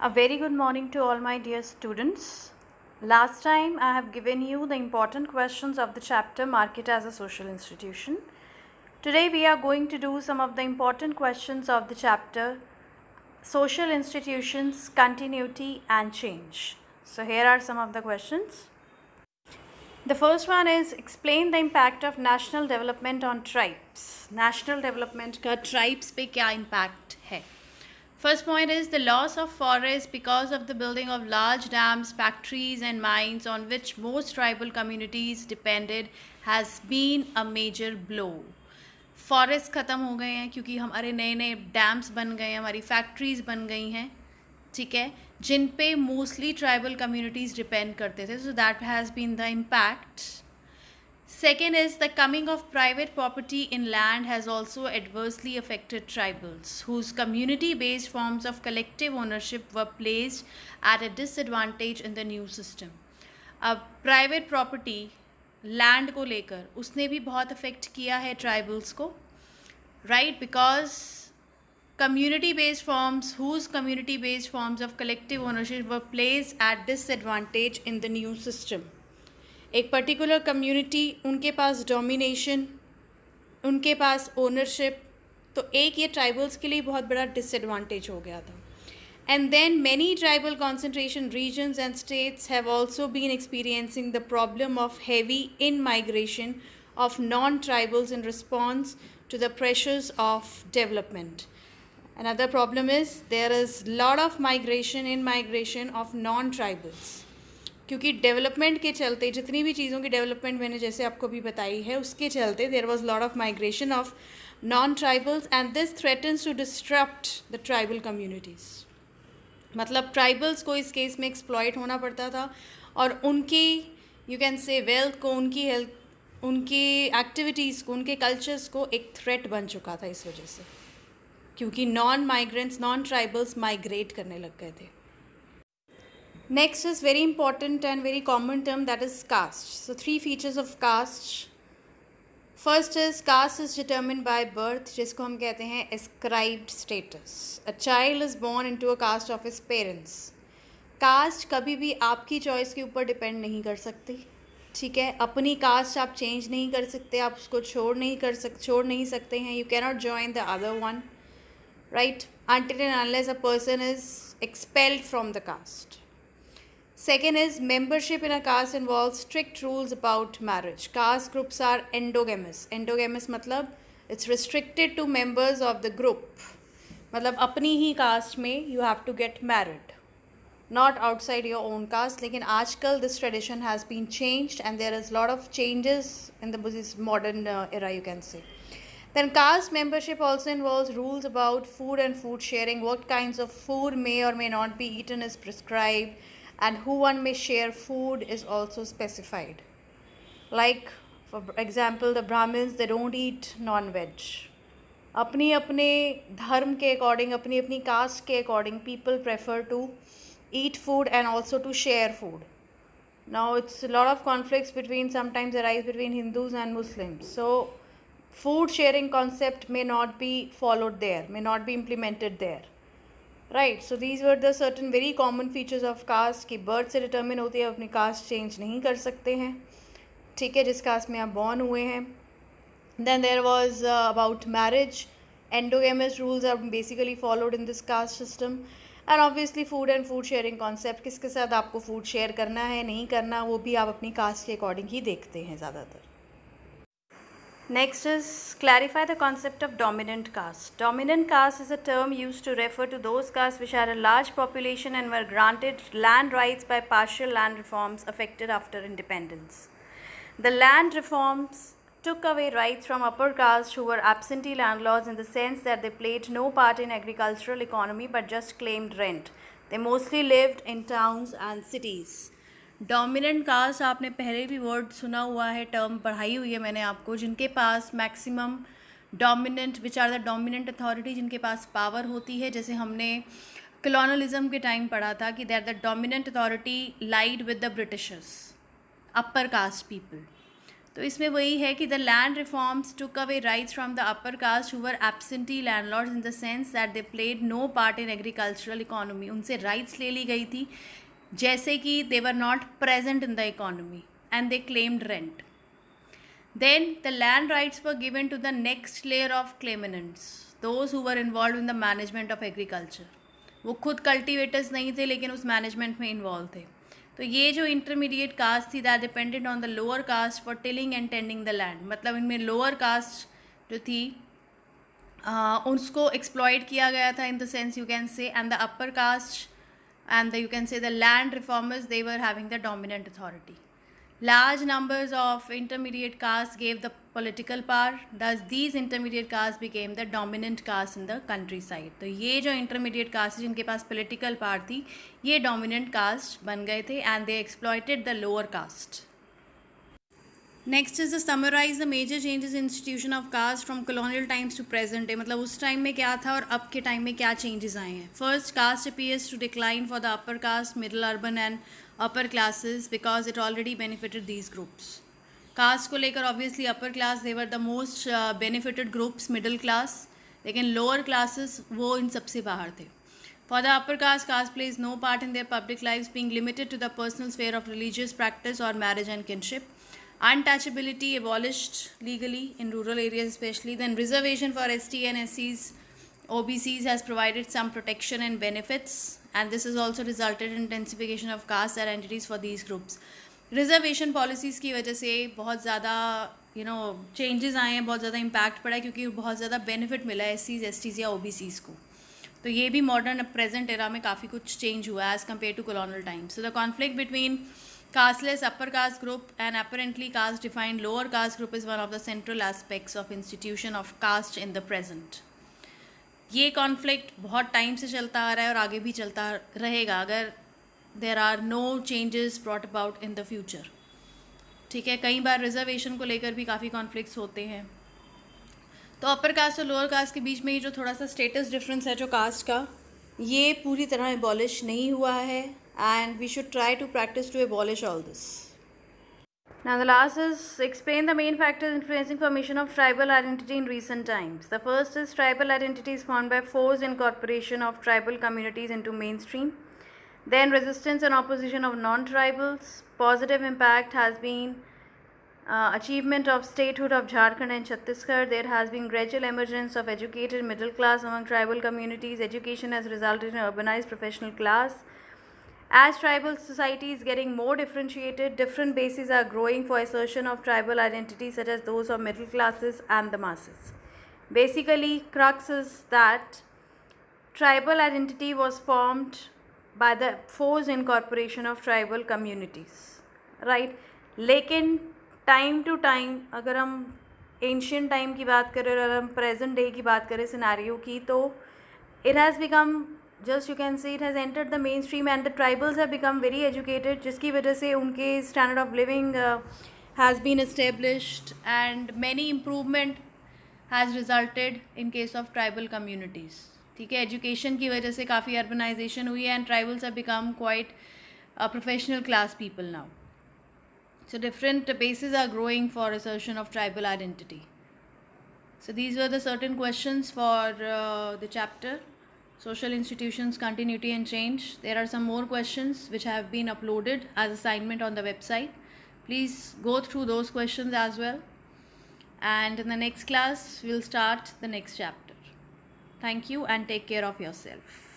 A very good morning to all my dear students. Last time I have given you the important questions of the chapter Market as a Social Institution. Today we are going to do some of the important questions of the chapter Social Institutions, Continuity and Change. So here are some of the questions. The first one is explain the impact of national development on tribes. National development का tribes पे क्या impact है? First point is the loss of forest because of the building of large dams, factories and mines on which most tribal communities depended has been a major blow. Forest ख़त्म हो गए हैं क्योंकि हमारे नए नए डैम्स बन गए हैं, हमारी फैक्ट्रीज़ बन गई हैं, ठीक है, जिन पे मोस्टली ट्राइबल कम्युनिटीज़ डिपेंड करते थे. So that has been the impact. Second is the coming of private property in land has also adversely affected tribals, whose community-based forms of collective ownership were placed at a disadvantage in the new system. अब private property land को लेकर उसने भी बहुत affect किया है tribals को, right? Because community-based forms, whose community-based forms of collective ownership were placed at disadvantage in the new system. एक पर्टिकुलर कम्युनिटी, उनके पास डोमिनेशन, उनके पास ओनरशिप, तो एक ये ट्राइबल्स के लिए बहुत बड़ा डिसएडवांटेज हो गया था. And then many tribal concentration regions and states have also been experiencing the problem of heavy in migration of non tribals in response to the pressures of development. Another problem is there is lot of migration of non-tribals. क्योंकि development के चलते, जितनी भी चीज़ों की development मैंने जैसे आपको भी बताई है, उसके चलते there was lot of migration of non tribals and this threatens to disrupt the tribal communities. मतलब ट्राइबल्स को इस केस में एक्सप्लॉइट होना पड़ता था और उनकी यू कैन से वेल्थ को, उनकी हेल्थ, उनकी एक्टिविटीज़ को, उनके कल्चर्स को एक थ्रेट बन चुका था इस वजह से, क्योंकि non migrants, non tribals migrate करने लग गए थे. Next is very important and very common term, that is caste. So 3 features of caste. First is caste is determined by birth, जिसको हम कहते हैं ascribed status. A child is born into a caste of his parents. Caste कभी भी आपकी choice के ऊपर depend नहीं कर सकती, ठीक है. अपनी कास्ट आप चेंज नहीं कर सकते, आप उसको छोड़ नहीं सकते हैं. You cannot join the other one, right, until and unless a person is expelled from the caste. Second is membership in a caste involves strict rules about marriage. Caste groups are endogamous. Endogamous मतलब it's restricted to members of the group. मतलब अपनी ही caste में you have to get married, not outside your own caste. लेकिन आजकल this tradition has been changed and there is lot of changes in the modern era, you can say. Then caste membership also involves rules about food and food sharing. What kinds of food may or may not be eaten is prescribed, and who one may share food is also specified. Like for example, the Brahmins, they don't eat non-veg. अपनी अपने धर्म के according, अपनी अपनी cast के according people prefer to eat food and also to share food. Now it's a lot of conflicts sometimes arise between Hindus and Muslims. So food sharing concept may not be followed there, may not be implemented there. Right. So these were the certain very common features of caste कि birth से determine होती है, अपनी cast change नहीं कर सकते हैं, ठीक है, जिस कास्ट में आप बॉर्न हुए हैं. Then there was about marriage, endogamous rules are basically followed in this caste system. And obviously food and food sharing concept, किसके साथ आपको फूड शेयर करना है, नहीं करना, वो भी आप अपनी कास्ट के अकॉर्डिंग ही देखते हैं ज़्यादातर. Next is clarify the concept of dominant caste. Dominant caste is a term used to refer to those castes which had a large population and were granted land rights by partial land reforms effected after independence. The land reforms took away rights from upper caste who were absentee landlords in the sense that they played no part in agricultural economy but just claimed rent. They mostly lived in towns and cities. Dominant caste आपने पहले भी word सुना हुआ है, term पढ़ाई हुई है मैंने आपको, जिनके पास maximum dominant, which are the dominant authority, जिनके पास पावर होती है. जैसे हमने कॉलोनलिज्म के टाइम पढ़ा था कि there the dominant authority lied with the Britishers, upper caste people. तो इसमें वही है कि the land reforms took away rights from the upper caste who were absentee landlords in the sense that they played no part in agricultural economy. उनसे rights ले ली गई थी जैसे कि they were not present in the economy and they claimed rent. Then the land rights were given to the next layer of claimants, those who were involved in the management of agriculture. वो खुद cultivators नहीं थे लेकिन उस management में involve थे. तो ये जो इंटरमीडिएट कास्ट थी that depended on the lower caste for tilling and tending the land. मतलब इनमें लोअर कास्ट जो थी उसको एक्सप्लॉयट किया गया था इन the sense you can say, and the upper cast and you can say the land reformers, they were having the dominant authority. Large numbers of intermediate castes gave the political power, thus these intermediate castes became the dominant caste in the countryside. तो ये जो intermediate castes जिनके पास political power थी ये dominant caste बन गए थे and they exploited the lower caste. Next is the summarise the major changes institution of caste from colonial times to present day. मतलब उस टाइम में क्या था और अब के टाइम में क्या चेंजेस आए हैं. First, caste appears to decline for the upper caste, middle, urban and upper classes because it already benefited these groups. Caste को लेकर obviously upper class they were the most benefited groups, middle class, लेकिन lower classes वो इन सबसे बाहर थे. For the upper caste plays no part in their public lives, being limited to the personal sphere of religious practice or marriage and kinship. Untouchability abolished legally in rural areas especially. Then reservation for ST and SCs, OBCs has provided some protection and benefits, and this has also resulted in intensification of caste identities for these groups. Reservation policies की वजह से बहुत ज़्यादा changes आए हैं, बहुत ज़्यादा impact पड़ा है क्योंकि बहुत ज़्यादा benefit मिला है SCs, STs या OBCs को. तो ये भी मॉडर्न प्रेजेंट एरा में काफ़ी कुछ चेंज हुआ है as compare to colonial times. So the conflict between casteless upper caste group and apparently caste defined lower caste group is one of the central aspects of institution of caste in the present. ये conflict बहुत time से चलता आ रहा है और आगे भी चलता रहेगा अगर there are no changes brought about in the future. ठीक है, कई बार रिजर्वेशन को लेकर भी काफ़ी कॉन्फ्लिक्ट्स होते हैं. तो अपर कास्ट और लोअर कास्ट के बीच में ये जो थोड़ा सा स्टेटस डिफरेंस है जो कास्ट का, ये पूरी तरह एबॉलिश नहीं हुआ है and we should try to practice to abolish all this. Now the last is explain the main factors influencing formation of tribal identity in recent times. The first is tribal identity is formed by forced incorporation of tribal communities into mainstream. Then resistance and opposition of non-tribals. Positive impact has been achievement of statehood of Jharkhand and Chhattisgarh. There has been gradual emergence of educated middle class among tribal communities. Education has resulted in urbanized professional class. As tribal society is getting more differentiated, different bases are growing for assertion of tribal identity such as those of middle classes and the masses. Basically, crux is that tribal identity was formed by the forced incorporation of tribal communities, right? लेकिन time to time अगर हम ancient time की बात करें और हम present day की बात करें सिनेरियो की, तो it has become just you can say it has entered the mainstream and the tribals have become very educated, जिसकी वजह से उनके standard of living has been established and many improvement has resulted in case of tribal communities. ठीक है, education की वजह से काफ़ी urbanization हुई है and tribals have become quite professional class people now. So different bases are growing for assertion of tribal identity. So these were the certain questions for the chapter Social Institutions, Continuity and Change. There are some more questions which have been uploaded as assignment on the website. Please go through those questions as well. And in the next class, we'll start the next chapter. Thank you and take care of yourself.